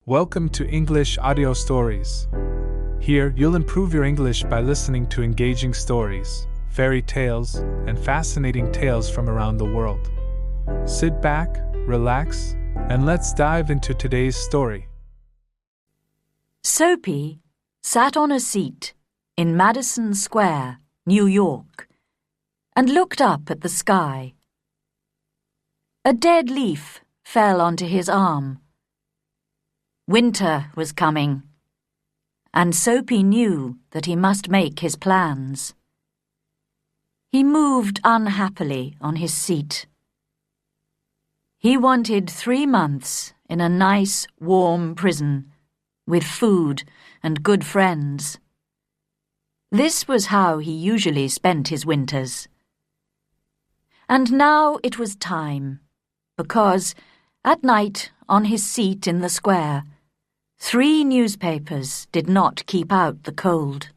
Welcome to English Audio Stories. Here, you'll improve your English by listening to engaging stories, fairy tales, and fascinating tales from around the world. Sit back, relax, and let's dive into today's story. Soapy sat on a seat in Madison Square, New York, and looked up at the sky. A dead leaf fell onto his arm. Winter was coming, and Soapy knew that he must make his plans. He moved unhappily on his seat. He wanted 3 months in a nice, warm prison, with food and good friends. This was how he usually spent his winters. And now it was time, because, at night on his seat in the square, 3 newspapers did not keep out the cold.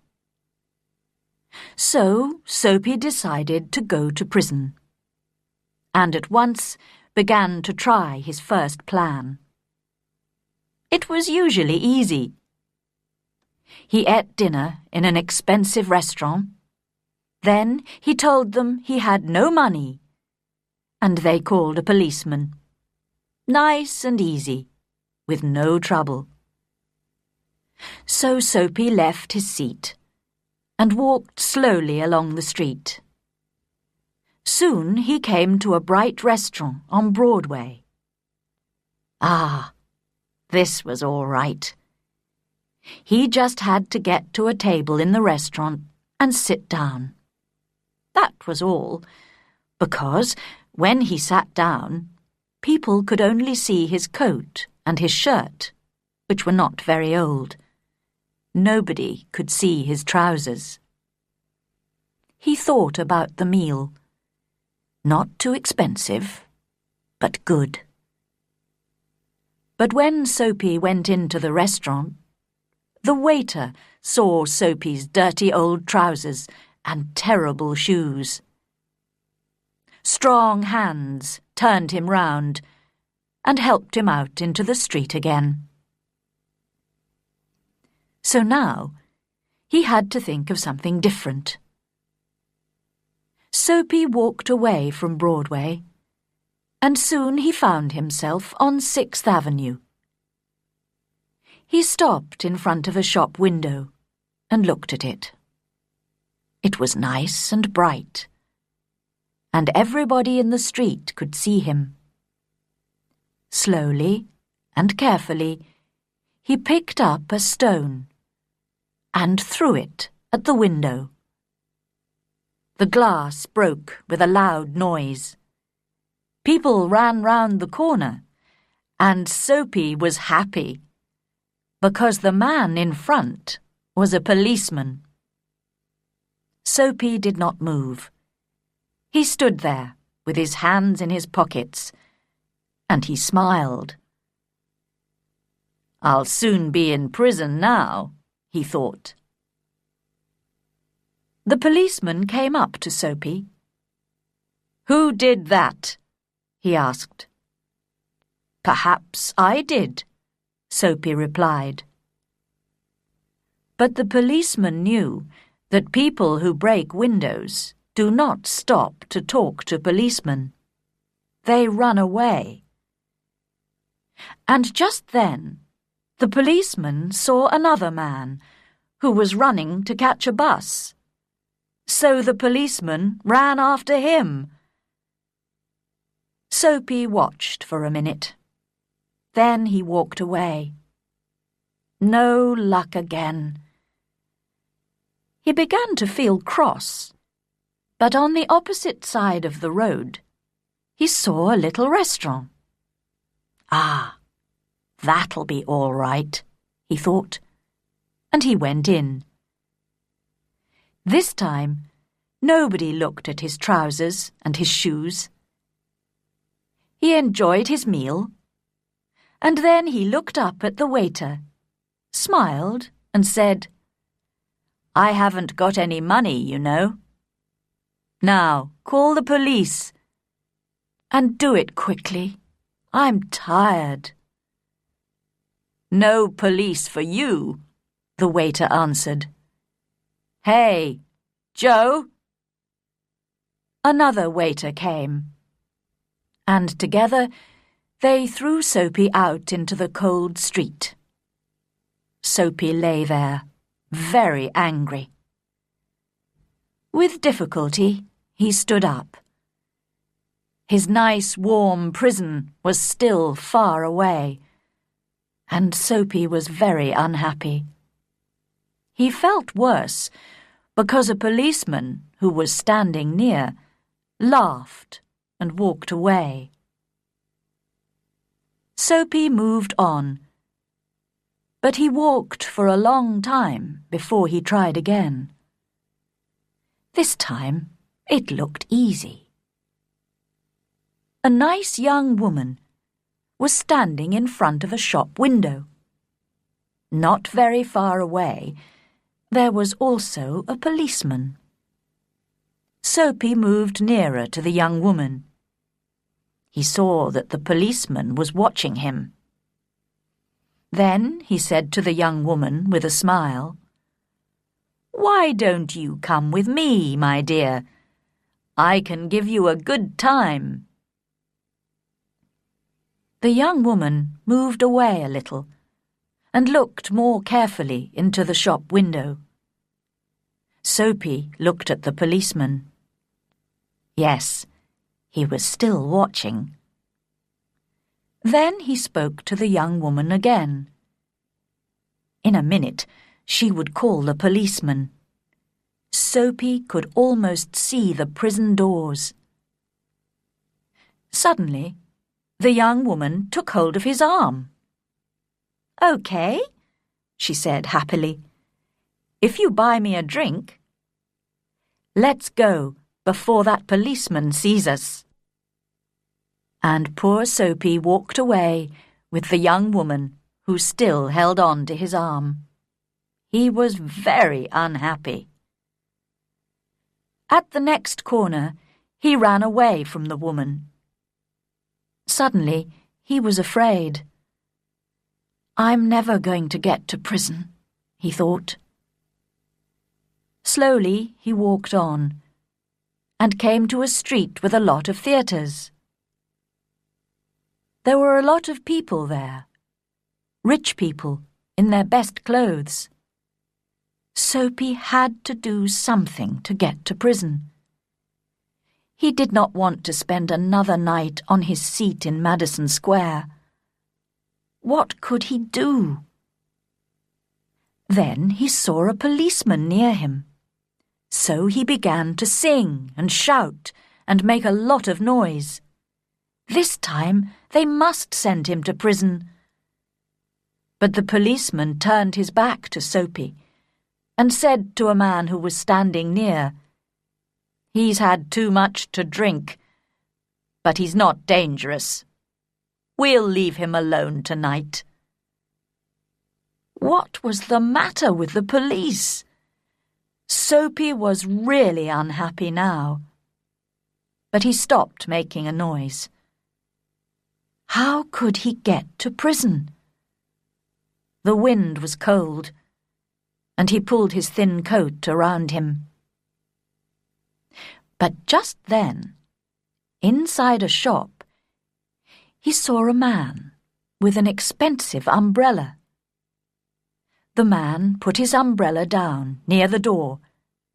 So Soapy decided to go to prison, and at once began to try his first plan. It was usually easy. He ate dinner in an expensive restaurant. Then he told them he had no money, and they called a policeman. Nice and easy, with no trouble. So Soapy left his seat and walked slowly along the street. Soon he came to a bright restaurant on Broadway. Ah, this was all right. He just had to get to a table in the restaurant and sit down. That was all, because when he sat down, people could only see his coat and his shirt, which were not very old. Nobody could see his trousers. He thought about the meal. Not too expensive, but good. But when Soapy went into the restaurant, the waiter saw Soapy's dirty old trousers and terrible shoes. Strong hands turned him round and helped him out into the street again. So now he had to think of something different. Soapy walked away from Broadway, and soon he found himself on 6th Avenue. He stopped in front of a shop window and looked at it. It was nice and bright, and everybody in the street could see him. Slowly and carefully, he picked up a stone and threw it at the window. The glass broke with a loud noise. People ran round the corner, and Soapy was happy, because the man in front was a policeman. Soapy did not move. He stood there with his hands in his pockets, and he smiled. "I'll soon be in prison now," he thought. The policeman came up to Soapy. "Who did that?" he asked. "Perhaps I did," Soapy replied. But the policeman knew that people who break windows do not stop to talk to policemen. They run away. And just then, the policeman saw another man who was running to catch a bus. So the policeman ran after him. Soapy watched for a minute. Then he walked away. No luck again. He began to feel cross, but on the opposite side of the road, he saw a little restaurant. Ah, that'll be all right, he thought, and he went in. This time, nobody looked at his trousers and his shoes. He enjoyed his meal, and then he looked up at the waiter, smiled, and said, "I haven't got any money, you know. Now, call the police. And do it quickly. I'm tired." No police for you, the waiter answered. Hey, Joe! Another waiter came, and together they threw Soapy out into the cold street. Soapy lay there, very angry. With difficulty, he stood up. His nice, warm prison was still far away, and Soapy was very unhappy. He felt worse because a policeman who was standing near laughed and walked away. Soapy moved on, but he walked for a long time before he tried again. This time it looked easy. A nice young woman was standing in front of a shop window. Not very far away, there was also a policeman. Soapy moved nearer to the young woman. He saw that the policeman was watching him. Then he said to the young woman with a smile, "Why don't you come with me, my dear? I can give you a good time." The young woman moved away a little and looked more carefully into the shop window. Soapy looked at the policeman. Yes, he was still watching. Then he spoke to the young woman again. In a minute, she would call the policeman. Soapy could almost see the prison doors. Suddenly, the young woman took hold of his arm. "Okay," she said happily. "If you buy me a drink. Let's go before that policeman sees us." And poor Soapy walked away with the young woman who still held on to his arm. He was very unhappy. At the next corner, he ran away from the woman. Suddenly, he was afraid. "I'm never going to get to prison," he thought. Slowly, he walked on and came to a street with a lot of theatres. There were a lot of people there, rich people in their best clothes. Soapy had to do something to get to prison. He did not want to spend another night on his seat in Madison Square. What could he do? Then he saw a policeman near him. So he began to sing and shout and make a lot of noise. This time they must send him to prison. But the policeman turned his back to Soapy and said to a man who was standing near, "He's had too much to drink, but he's not dangerous. We'll leave him alone tonight." What was the matter with the police? Soapy was really unhappy now. But he stopped making a noise. How could he get to prison? The wind was cold, and he pulled his thin coat around him. But just then, inside a shop, he saw a man with an expensive umbrella. The man put his umbrella down near the door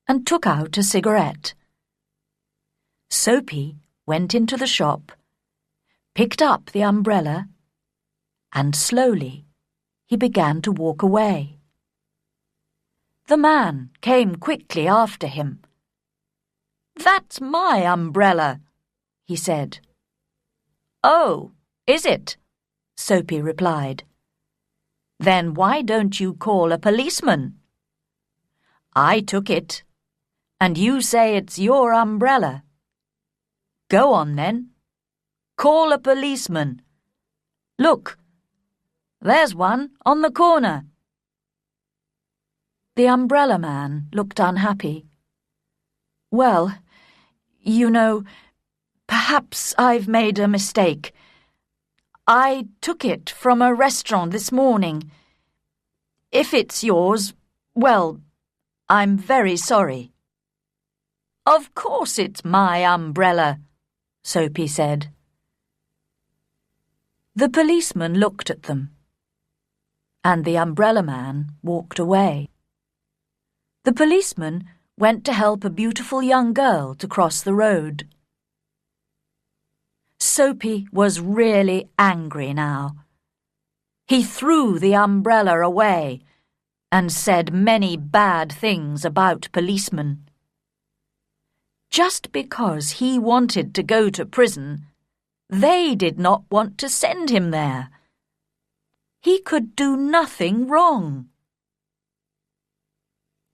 and took out a cigarette. Soapy went into the shop, picked up the umbrella, and slowly he began to walk away. The man came quickly after him. "That's my umbrella," he said. "Oh, is it?" Soapy replied. "Then why don't you call a policeman? I took it, and you say it's your umbrella. Go on then. Call a policeman. Look, there's one on the corner." The umbrella man looked unhappy. "Well, you know, perhaps I've made a mistake. I took it from a restaurant this morning. If it's yours, well, I'm very sorry." "Of course it's my umbrella," Soapy said. The policeman looked at them, and the umbrella man walked away. The policeman went to help a beautiful young girl to cross the road. Soapy was really angry now. He threw the umbrella away and said many bad things about policemen. Just because he wanted to go to prison, they did not want to send him there. He could do nothing wrong.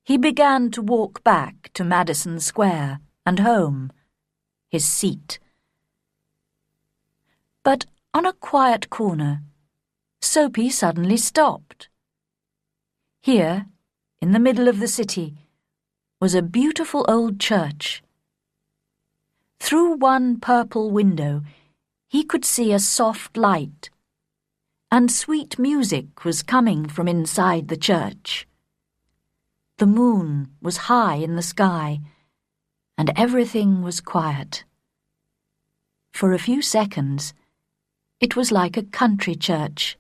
He began to walk back to Madison Square and home, his seat. But on a quiet corner, Soapy suddenly stopped. Here, in the middle of the city, was a beautiful old church. Through one purple window, he could see a soft light, and sweet music was coming from inside the church. The moon was high in the sky, and everything was quiet. For a few seconds, it was like a country church,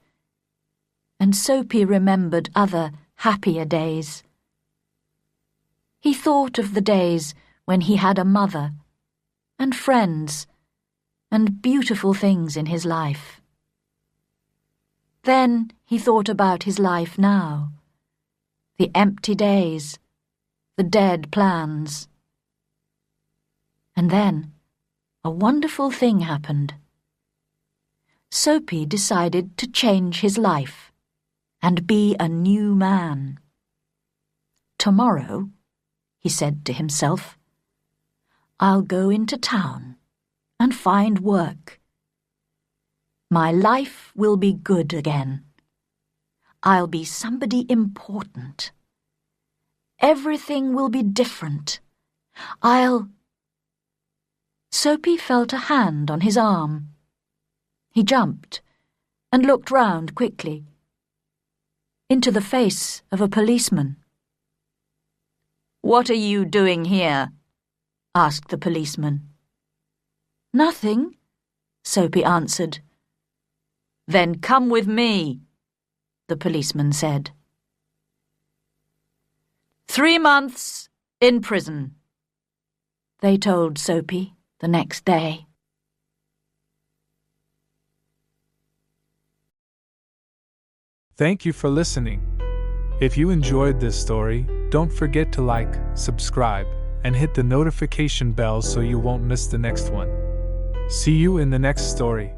and Soapy remembered other, happier days. He thought of the days when he had a mother, and friends, and beautiful things in his life. Then he thought about his life now, the empty days, the dead plans. And then a wonderful thing happened. Soapy decided to change his life and be a new man. "Tomorrow," he said to himself, "I'll go into town and find work. My life will be good again. I'll be somebody important. Everything will be different. Soapy felt a hand on his arm. He jumped and looked round quickly into the face of a policeman. "What are you doing here?" asked the policeman. "Nothing," Soapy answered. "Then come with me," the policeman said. 3 months in prison, they told Soapy the next day. Thank you for listening. If you enjoyed this story, don't forget to like, subscribe, and hit the notification bell so you won't miss the next one. See you in the next story.